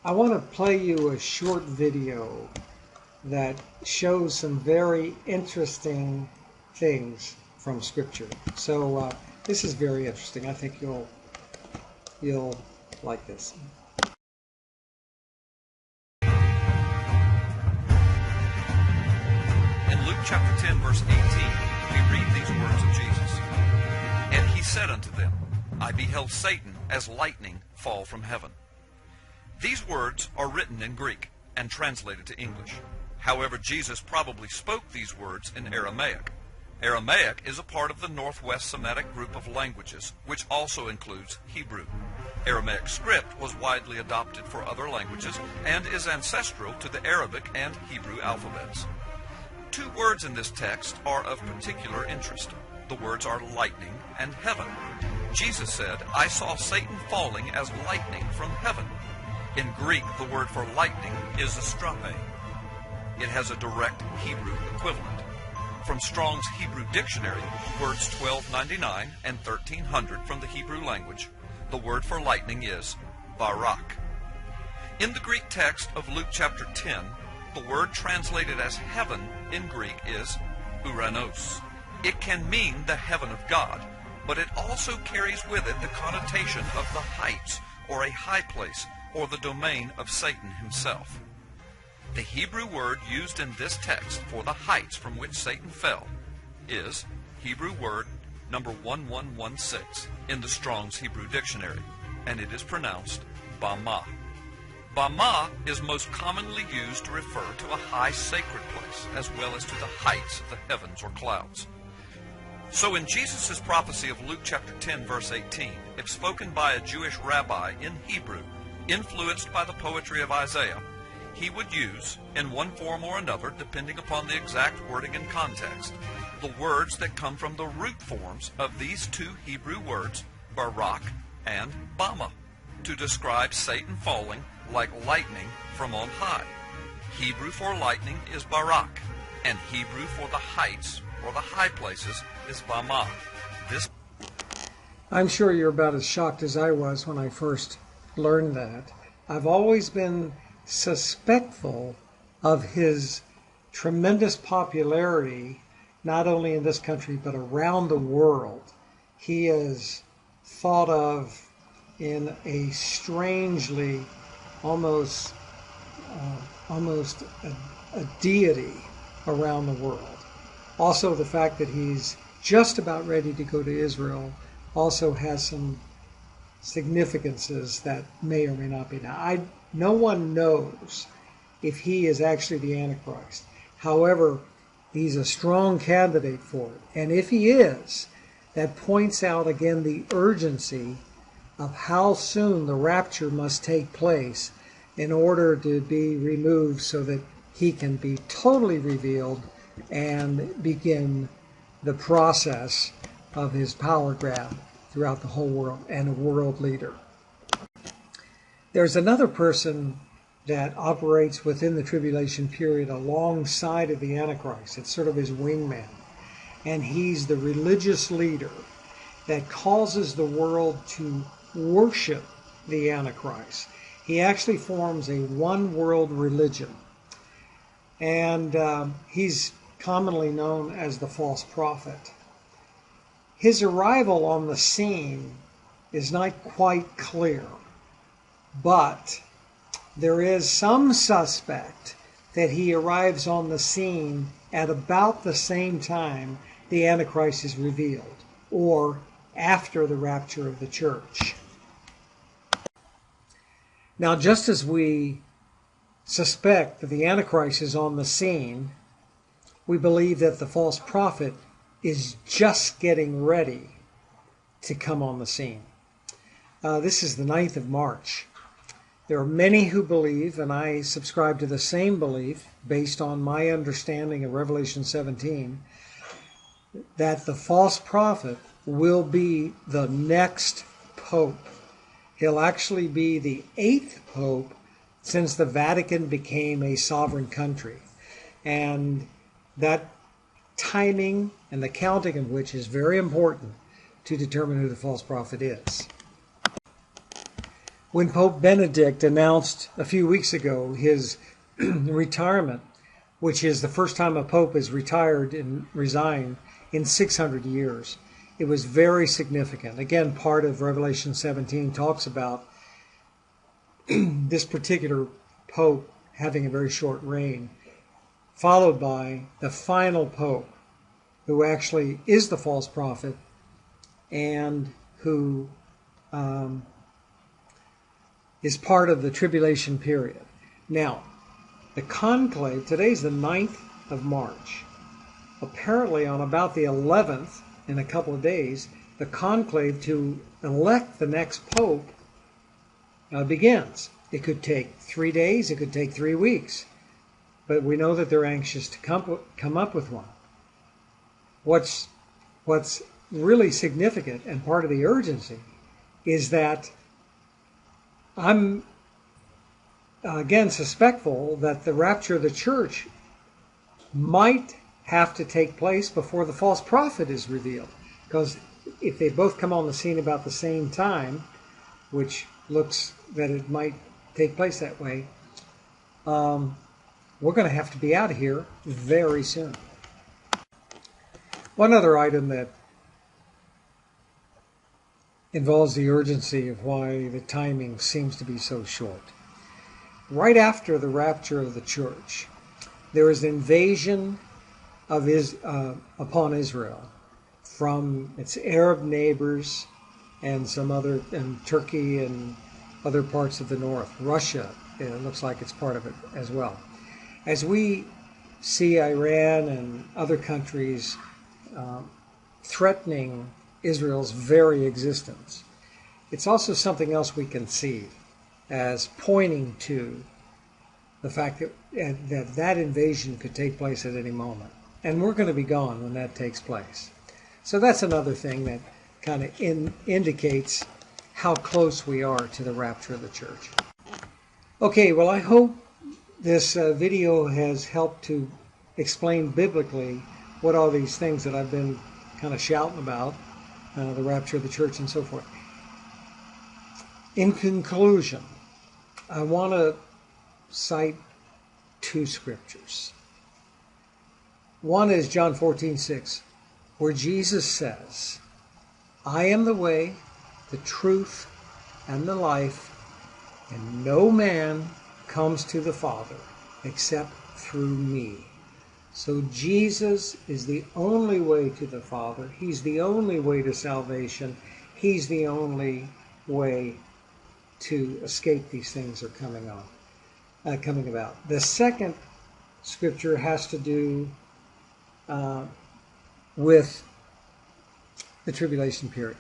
I want to play you a short video that shows some very interesting things from Scripture. So this is very interesting. I think you'll like this. In Luke chapter 10, verse 18, we read these words of Jesus. And he said unto them, I beheld Satan as lightning fall from heaven. These words are written in Greek and translated to English. However, Jesus probably spoke these words in Aramaic. Aramaic is a part of the Northwest Semitic group of languages, which also includes Hebrew. Aramaic script was widely adopted for other languages and is ancestral to the Arabic and Hebrew alphabets. Two words in this text are of particular interest. The words are lightning and heaven. Jesus said, I saw Satan falling as lightning from heaven. In Greek, the word for lightning is astrape. It has a direct Hebrew equivalent. From Strong's Hebrew Dictionary, words 1299 and 1300 from the Hebrew language, the word for lightning is barak. In the Greek text of Luke chapter 10, the word translated as heaven in Greek is uranos. It can mean the heaven of God, but it also carries with it the connotation of the heights, or a high place, or the domain of Satan himself. The Hebrew word used in this text for the heights from which Satan fell is Hebrew word number 1116 in the Strong's Hebrew Dictionary, and it is pronounced Bama. Bama is most commonly used to refer to a high sacred place, as well as to the heights of the heavens or clouds. So in Jesus' prophecy of Luke chapter 10, verse 18, if spoken by a Jewish rabbi in Hebrew, influenced by the poetry of Isaiah, he would use, in one form or another, depending upon the exact wording and context, the words that come from the root forms of these two Hebrew words, barak and bama, to describe Satan falling like lightning from on high. Hebrew for lightning is barak, and Hebrew for the heights or the high places is bama. I'm sure you're about as shocked as I was when I first learned that. I've always been suspectful of his tremendous popularity, not only in this country but around the world. He is thought of in a strangely, almost a deity around the world. Also, the fact that he's just about ready to go to Israel also has some significances that may or may not be. Now, no one knows if he is actually the Antichrist. However, he's a strong candidate for it. And if he is, that points out again the urgency of how soon the rapture must take place in order to be removed so that he can be totally revealed and begin the process of his power grab throughout the whole world and a world leader. There's another person that operates within the tribulation period alongside of the Antichrist. It's sort of his wingman. And he's the religious leader that causes the world to worship the Antichrist. He actually forms a one-world religion. And he's commonly known as the false prophet. His arrival on the scene is not quite clear, but there is some suspect that he arrives on the scene at about the same time the Antichrist is revealed, or after the rapture of the church. Now, just as we suspect that the Antichrist is on the scene, we believe that the false prophet is just getting ready to come on the scene. This is the 9th of March. There are many who believe, and I subscribe to the same belief based on my understanding of Revelation 17, that the false prophet will be the next pope. He'll actually be the 8th pope since the Vatican became a sovereign country. And that timing and the counting of which is very important to determine who the false prophet is. When Pope Benedict announced a few weeks ago his retirement, which is the first time a pope has retired and resigned in 600 years, it was very significant. Again, part of Revelation 17 talks about this particular pope having a very short reign, followed by the final pope, who actually is the false prophet and who is part of the tribulation period. Now, the conclave, today's the 9th of March. Apparently on about the 11th, in a couple of days, the conclave to elect the next pope begins. It could take 3 days, it could take 3 weeks, but we know that they're anxious to come up with one. What's really significant and part of the urgency is that I'm again suspectful that the rapture of the church might have to take place before the false prophet is revealed, because if they both come on the scene about the same time, which looks that it might take place that way, we're going to have to be out of here very soon. One other item that involves the urgency of why the timing seems to be so short. Right after the rapture of the church, there is an invasion of upon Israel from its Arab neighbors and and Turkey and other parts of the north. Russia, it looks like it's part of it as well. As we see Iran and other countries threatening Israel's very existence, it's also something else we can see as pointing to the fact that that invasion could take place at any moment. And we're going to be gone when that takes place. So that's another thing that kind of indicates how close we are to the rapture of the church. Okay, well, I hope this video has helped to explain biblically what all these things that I've been kind of shouting about, the rapture of the church and so forth. In conclusion, I want to cite 2 scriptures. One is John 14:6, where Jesus says, "I am the way, the truth, and the life, and no man comes to the Father except through me." So Jesus is the only way to the Father. He's the only way to salvation. He's the only way to escape these things that are coming about. The second scripture has to do with the tribulation period.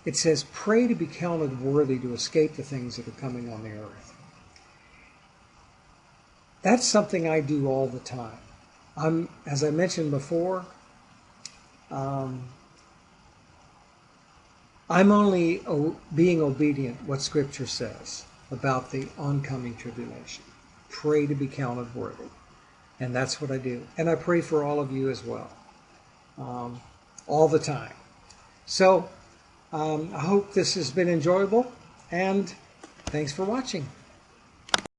It says, "Pray to be counted worthy to escape the things that are coming on the earth." That's something I do all the time. As I mentioned before, I'm only being obedient what Scripture says about the oncoming tribulation. Pray to be counted worthy. And that's what I do. And I pray for all of you as well, all the time. So I hope this has been enjoyable, and thanks for watching.